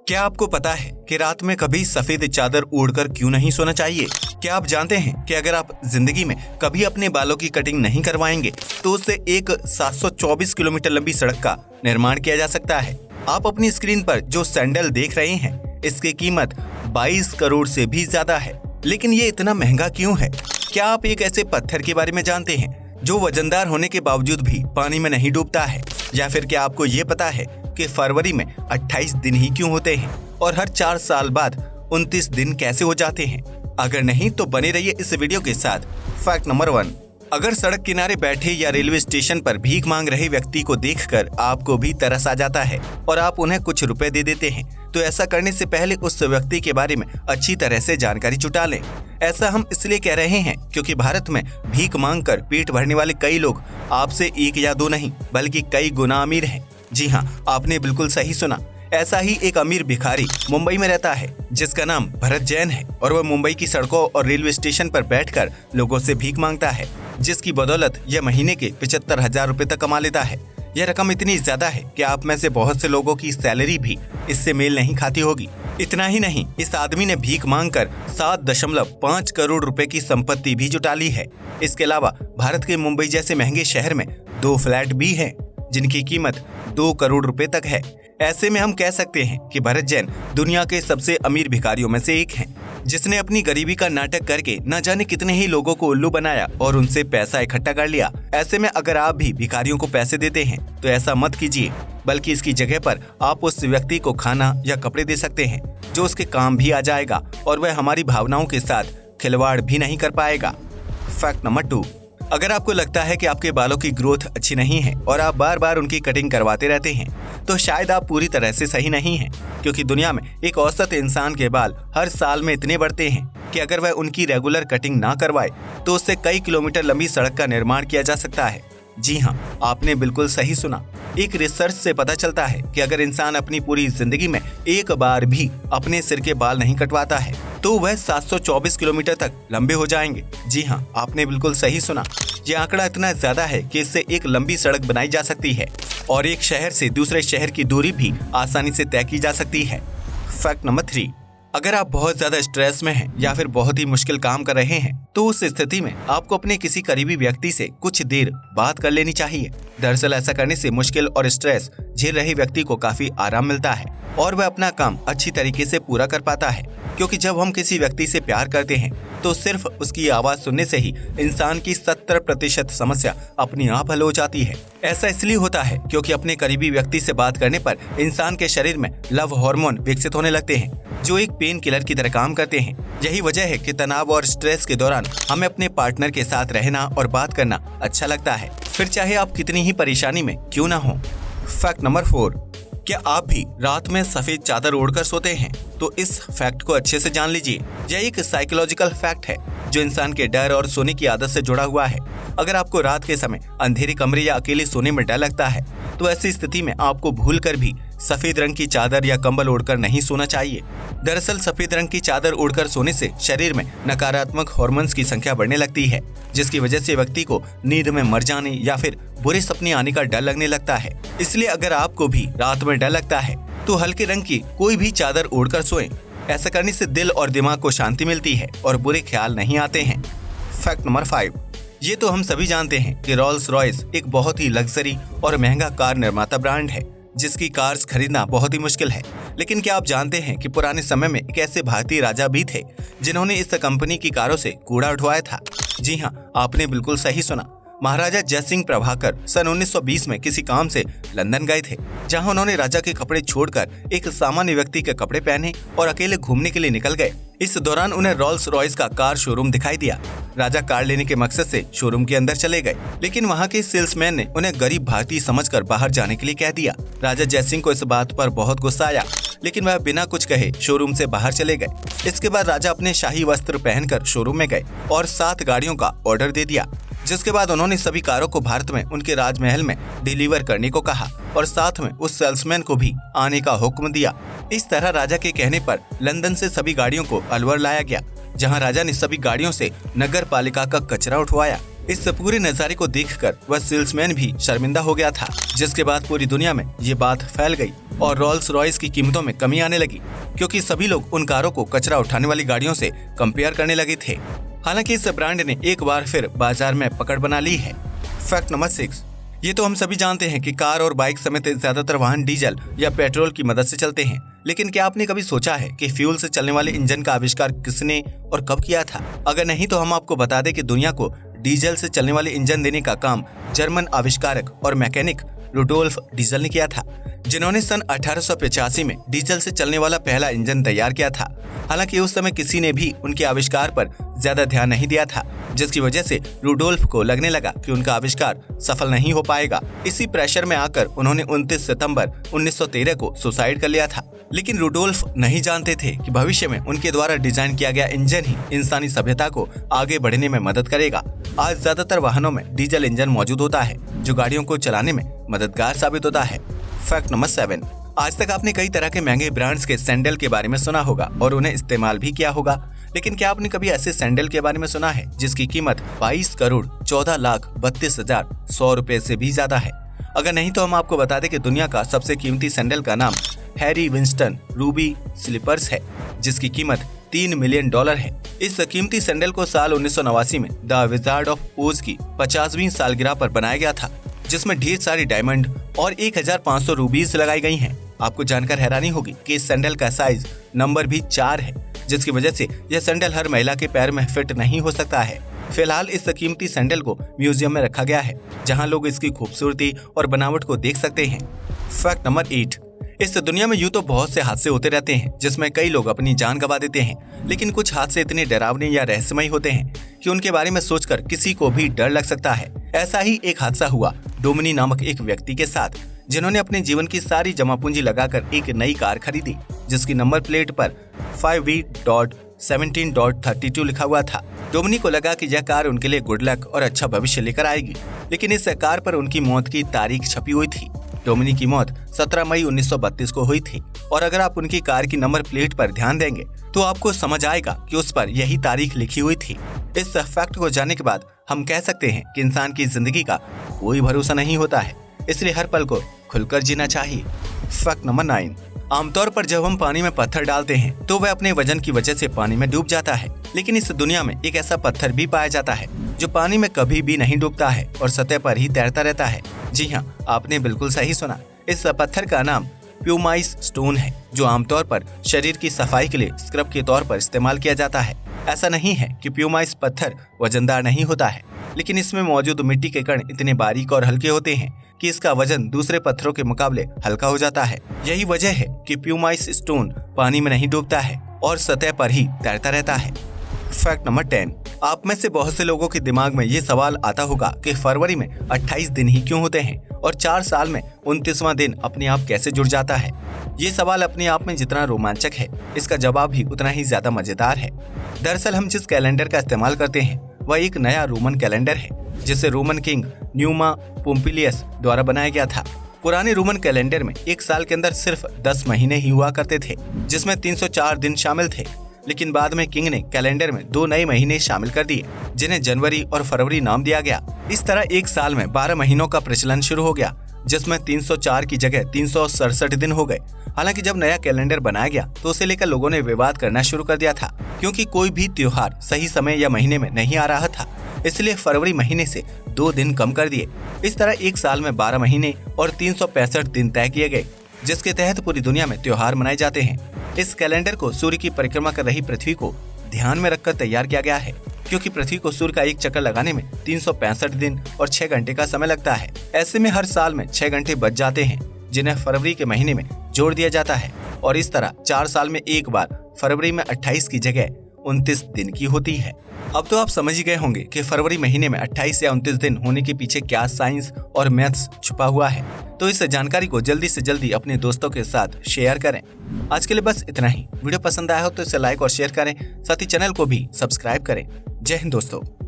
क्या आपको पता है कि रात में कभी सफेद चादर ओढ़कर क्यों नहीं सोना चाहिए? क्या आप जानते हैं कि अगर आप जिंदगी में कभी अपने बालों की कटिंग नहीं करवाएंगे तो उससे एक 724 किलोमीटर लंबी सड़क का निर्माण किया जा सकता है। आप अपनी स्क्रीन पर जो सैंडल देख रहे हैं, इसकी कीमत 22 करोड़ से भी ज्यादा है। लेकिन ये इतना महंगा क्यों है? क्या आप एक ऐसे पत्थर के बारे में जानते हैं जो वजनदार होने के बावजूद भी पानी में नहीं डूबता है? या फिर क्या आपको ये पता है कि फरवरी में 28 दिन ही क्यों होते हैं और हर 4 साल बाद 29 दिन कैसे हो जाते हैं? अगर नहीं तो बने रहिए इस वीडियो के साथ। फैक्ट नंबर 1, अगर सड़क किनारे बैठे या रेलवे स्टेशन पर भीख मांग रहे व्यक्ति को देखकर आपको भी तरस आ जाता है और आप उन्हें कुछ रुपए दे देते हैं, तो ऐसा करने से पहले उस व्यक्ति के बारे में अच्छी तरह से जानकारी जुटा लें। ऐसा हम इसलिए कह रहे हैं क्योंकि भारत में भीख मांगकर पेट भरने वाले कई लोग आपसे एक या दो नहीं बल्कि कई गुना अमीर हैं। जी हाँ, आपने बिल्कुल सही सुना। ऐसा ही एक अमीर भिखारी मुंबई में रहता है जिसका नाम भरत जैन है और वह मुंबई की सड़कों और रेलवे स्टेशन पर बैठकर लोगों से भीख मांगता है, जिसकी बदौलत यह महीने के 75,000 रुपए तक कमा लेता है। यह रकम इतनी ज्यादा है कि आप में से बहुत से लोगों की सैलरी भी इससे मेल नहीं खाती होगी। इतना ही नहीं, इस आदमी ने भीख मांगकर 7.5 करोड़ रुपए की संपत्ति भी जुटा ली है। इसके अलावा भारत के मुंबई जैसे महंगे शहर में 2 फ्लैट भी हैं जिनकी कीमत 2 करोड़ रुपए तक है। ऐसे में हम कह सकते हैं कि भरत जैन दुनिया के सबसे अमीर भिखारियों में से एक हैं, जिसने अपनी गरीबी का नाटक करके न जाने कितने ही लोगों को उल्लू बनाया और उनसे पैसा इकट्ठा कर लिया। ऐसे में अगर आप भी भिखारियों को पैसे देते हैं तो ऐसा मत कीजिए, बल्कि इसकी जगह पर आप उस व्यक्ति को खाना या कपड़े दे सकते हैं जो उसके काम भी आ जाएगा और वह हमारी भावनाओं के साथ खिलवाड़ भी नहीं कर पाएगा। फैक्ट नंबर 2, अगर आपको लगता है कि आपके बालों की ग्रोथ अच्छी नहीं है और आप बार बार उनकी कटिंग करवाते रहते हैं, तो शायद आप पूरी तरह से सही नहीं हैं, क्योंकि दुनिया में एक औसत इंसान के बाल हर साल में इतने बढ़ते हैं कि अगर वह उनकी रेगुलर कटिंग ना करवाए तो उससे कई किलोमीटर लंबी सड़क का निर्माण किया जा सकता है। जी हाँ, आपने बिल्कुल सही सुना। एक रिसर्च से पता चलता है कि अगर इंसान अपनी पूरी जिंदगी में एक बार भी अपने सिर के बाल नहीं कटवाता है तो वह 724 किलोमीटर तक लंबे हो जाएंगे। जी हाँ, आपने बिल्कुल सही सुना। ये आंकड़ा इतना ज्यादा है कि इससे एक लंबी सड़क बनाई जा सकती है और एक शहर से दूसरे शहर की दूरी भी आसानी से तय की जा सकती है। फैक्ट नंबर 3, अगर आप बहुत ज्यादा स्ट्रेस में हैं या फिर बहुत ही मुश्किल काम कर रहे हैं तो उस स्थिति में आपको अपने किसी करीबी व्यक्ति से कुछ देर बात कर लेनी चाहिए। दरअसल ऐसा करने से मुश्किल और स्ट्रेस झेल रहे व्यक्ति को काफी आराम मिलता है और वह अपना काम अच्छी तरीके से पूरा कर पाता है, क्योंकि जब हम किसी व्यक्ति से प्यार करते हैं तो सिर्फ उसकी आवाज सुनने से ही इंसान की 70% समस्या अपने आप हल हो जाती है। ऐसा इसलिए होता है क्योंकि अपने करीबी व्यक्ति से बात करने पर इंसान के शरीर में लव हार्मोन विकसित होने लगते हैं जो एक पेन किलर की तरह काम करते हैं। यही वजह है कि तनाव और स्ट्रेस के दौरान हमें अपने पार्टनर के साथ रहना और बात करना अच्छा लगता है, फिर चाहे आप कितनी ही परेशानी में क्यों ना हो। फैक्ट नंबर 4, क्या आप भी रात में सफेद चादर ओढ़कर सोते हैं? तो इस फैक्ट को अच्छे से जान लीजिए। यह एक साइकोलॉजिकल फैक्ट है जो इंसान के डर और सोने की आदत से जुड़ा हुआ है। अगर आपको रात के समय अंधेरे कमरे या अकेले सोने में डर लगता है तो ऐसी स्थिति में आपको भूलकर भी सफेद रंग की चादर या कंबल ओढ़कर नहीं सोना चाहिए। दरअसल सफेद रंग की चादर ओढ़कर सोने से शरीर में नकारात्मक हार्मोन्स की संख्या बढ़ने लगती है, जिसकी वजह से व्यक्ति को नींद में मर जाने या फिर बुरे सपने आने का डर लगने लगता है। इसलिए अगर आपको भी रात में डर लगता है तो हल्के रंग की कोई भी चादर ओढ़कर सोएं। ऐसा करने से दिल और दिमाग को शांति मिलती है और बुरे ख्याल नहीं आते हैं। फैक्ट नंबर 5, ये तो हम सभी जानते हैं कि रोल्स रॉयस एक बहुत ही लग्जरी और महंगा कार निर्माता ब्रांड है जिसकी कार्स खरीदना बहुत ही मुश्किल है। लेकिन क्या आप जानते हैं कि पुराने समय में एक ऐसे भारतीय राजा भी थे जिन्होंने इस कंपनी की कारों से कूड़ा उठवाया था? जी हाँ, आपने बिल्कुल सही सुना। महाराजा जयसिंह प्रभाकर सन 1920 में किसी काम से लंदन गए थे, जहां उन्होंने राजा के कपड़े छोड़कर एक सामान्य व्यक्ति के कपड़े पहने और अकेले घूमने के लिए निकल गए। इस दौरान उन्हें रोल्स रॉयस का कार शोरूम दिखाई दिया। राजा कार लेने के मकसद से शोरूम के अंदर चले गए, लेकिन वहां के सेल्समैन ने उन्हें गरीब भारतीय समझकर बाहर जाने के लिए कह दिया। राजा जयसिंह को इस बात पर बहुत गुस्सा आया, लेकिन वह बिना कुछ कहे शोरूम से बाहर चले गए। इसके बाद राजा अपने शाही वस्त्र पहनकर शोरूम में गए और 7 गाड़ियों का ऑर्डर दे दिया, जिसके बाद उन्होंने सभी कारों को भारत में उनके राजमहल में डिलीवर करने को कहा और साथ में उस सेल्समैन को भी आने का हुक्म दिया। इस तरह राजा के कहने पर लंदन से सभी गाड़ियों को अलवर लाया गया, जहां राजा ने सभी गाड़ियों से नगर पालिका का कचरा उठवाया इस पूरे नजारे को देखकर वह सेल्समैन भी शर्मिंदा हो गया था, जिसके बाद पूरी दुनिया में ये बात फैल गई और रोल्स रॉयस की कीमतों में कमी आने लगी, क्योंकि सभी लोग उन कारों को कचरा उठाने वाली गाड़ियों से कंपेयर करने लगे थे। हालांकि इस ब्रांड ने एक बार फिर बाजार में पकड़ बना ली है। Fact number 6। ये तो हम सभी जानते हैं कि कार और बाइक समेत ज्यादातर वाहन डीजल या पेट्रोल की मदद से चलते हैं, लेकिन क्या आपने कभी सोचा है कि फ्यूल से चलने वाले इंजन का आविष्कार किसने और कब किया था? अगर नहीं तो हम आपको बता दें कि दुनिया को डीजल से चलने वाले इंजन देने का काम जर्मन आविष्कारक और मैकेनिक रुडोल्फ डीजल ने किया था, जिन्होंने सन 1885 में डीजल से चलने वाला पहला इंजन तैयार किया था। हालांकि उस समय किसी ने भी उनके आविष्कार पर ज्यादा ध्यान नहीं दिया था, जिसकी वजह से रुडोल्फ को लगने लगा कि उनका आविष्कार सफल नहीं हो पाएगा। इसी प्रेशर में आकर उन्होंने 29 सितंबर 1913 को सुसाइड कर लिया था। लेकिन रुडोल्फ नहीं जानते थे कि भविष्य में उनके द्वारा डिजाइन किया गया इंजन ही इंसानी सभ्यता को आगे बढ़ने में मदद करेगा। आज ज्यादातर वाहनों में डीजल इंजन मौजूद होता है, जो गाड़ियों को चलाने में मददगार साबित होता है। Fact number 7। आज तक आपने कई तरह के महंगे ब्रांड्स के सैंडल के बारे में सुना होगा और उन्हें इस्तेमाल भी किया होगा, लेकिन क्या आपने कभी ऐसे सैंडल के बारे में सुना है जिसकी कीमत 22 करोड़ 14,32,100 रुपए से भी ज्यादा है? अगर नहीं तो हम आपको बता दें कि दुनिया का सबसे कीमती सैंडल का नाम हैरी विंस्टन रूबी स्लीपर्स है, जिसकी कीमत $3 मिलियन है। इस कीमती सैंडल को साल 1989 में द विजार्ड ऑफ ओज की 50वीं सालगिरह पर बनाया गया था, जिसमें ढेर सारी डायमंड और 1500 रूबीज लगाई गई हैं। आपको जानकर हैरानी होगी कि इस सैंडल का साइज नंबर भी 4 है, जिसकी वजह से यह सैंडल हर महिला के पैर में फिट नहीं हो सकता है। फिलहाल इस कीमती सैंडल को म्यूजियम में रखा गया है, जहां लोग इसकी खूबसूरती और बनावट को देख सकते हैं। Fact number 8। इस दुनिया में यूं तो बहुत से हादसे होते रहते हैं, जिसमें कई लोग अपनी जान गंवा देते हैं, लेकिन कुछ हादसे इतने डरावने या रहस्यमयी होते हैं कि उनके बारे में सोचकर किसी को भी डर लग सकता है। ऐसा ही एक हादसा हुआ डोमिनी नामक एक व्यक्ति के साथ, जिन्होंने अपने जीवन की सारी जमा पूंजी लगाकर एक नई कार खरीदी, जिसकी नंबर प्लेट पर 5V.17.32 लिखा हुआ था। डोमिनी को लगा कि यह कार उनके लिए गुड लक और अच्छा भविष्य लेकर आएगी, लेकिन इस कार पर उनकी मौत की तारीख छपी हुई थी। डोमिनी की मौत 17 मई 1932 को हुई थी, और अगर आप उनकी कार की नंबर प्लेट पर ध्यान देंगे तो आपको समझ आएगा कि उस पर यही तारीख लिखी हुई थी। इस फैक्ट को जानने के बाद हम कह सकते हैं कि इंसान की जिंदगी का कोई भरोसा नहीं होता है, इसलिए हर पल को खुलकर जीना चाहिए। Fact number 9। आमतौर पर जब हम पानी में पत्थर डालते हैं तो वह अपने वजन की वजह से पानी में डूब जाता है, लेकिन इस दुनिया में एक ऐसा पत्थर भी पाया जाता है जो पानी में कभी भी नहीं डूबता है और सतह पर ही तैरता रहता है। जी हाँ, आपने बिल्कुल सही सुना। इस पत्थर का नाम प्यूमाइस स्टोन है, जो आमतौर पर शरीर की सफाई के लिए स्क्रब के तौर पर इस्तेमाल किया जाता है। ऐसा नहीं है कि प्यूमाइस पत्थर वजनदार नहीं होता है, लेकिन इसमें मौजूद मिट्टी के कण इतने बारीक और हल्के होते हैं कि इसका वजन दूसरे पत्थरों के मुकाबले हल्का हो जाता है। यही वजह है कि प्यूमाइस स्टोन पानी में नहीं डूबता है और सतह पर ही तैरता रहता है। Fact number 10। आप में से बहुत से लोगों के दिमाग में ये सवाल आता होगा कि फरवरी में 28 दिन ही क्यों होते हैं और 4 साल में 29वां दिन अपने आप कैसे जुड़ जाता है। ये सवाल अपने आप में जितना रोमांचक है, इसका जवाब भी उतना ही ज्यादा मजेदार है। दरअसल हम जिस कैलेंडर का इस्तेमाल करते हैं वह एक नया रोमन कैलेंडर है, जिसे रोमन किंग न्यूमा पोम्पिलियस द्वारा बनाया गया था। पुराने रोमन कैलेंडर में एक साल के अंदर सिर्फ 10 महीने ही हुआ करते थे, जिसमें 304 दिन शामिल थे, लेकिन बाद में किंग ने कैलेंडर में 2 नए महीने शामिल कर दिए, जिन्हें जनवरी और फरवरी नाम दिया गया। इस तरह एक साल में 12 महीनों का प्रचलन शुरू हो गया, जिसमें 304 की जगह 367 दिन हो गए। हालांकि जब नया कैलेंडर बनाया गया तो उसे लेकर लोगों ने विवाद करना शुरू कर दिया था, क्योंकि कोई भी त्योहार सही समय या महीने में नहीं आ रहा था, इसलिए फरवरी महीने से 2 दिन कम कर दिए। इस तरह एक साल में 12 महीने और 365 दिन तय किए गए, जिसके तहत पूरी दुनिया में त्योहार मनाए जाते हैं। इस कैलेंडर को सूर्य की परिक्रमा कर रही पृथ्वी को ध्यान में रखकर तैयार किया गया है, क्योंकि पृथ्वी को सूर्य का एक चक्कर लगाने में 365 दिन और 6 घंटे का समय लगता है। ऐसे में हर साल में 6 घंटे बच जाते हैं, जिन्हें फरवरी के महीने में जोड़ दिया जाता है, और इस तरह 4 साल में एक बार फरवरी में 28 की जगह 29 दिन की होती है। अब तो आप समझ ही गए होंगे कि फरवरी महीने में 28 या 29 दिन होने के पीछे क्या साइंस और मैथ्स छुपा हुआ है। तो इस जानकारी को जल्दी से जल्दी अपने दोस्तों के साथ शेयर करें। आज के लिए बस इतना ही। वीडियो पसंद आया हो तो इसे लाइक और शेयर करें, साथ ही चैनल को भी सब्सक्राइब करें। जय हिंद दोस्तों।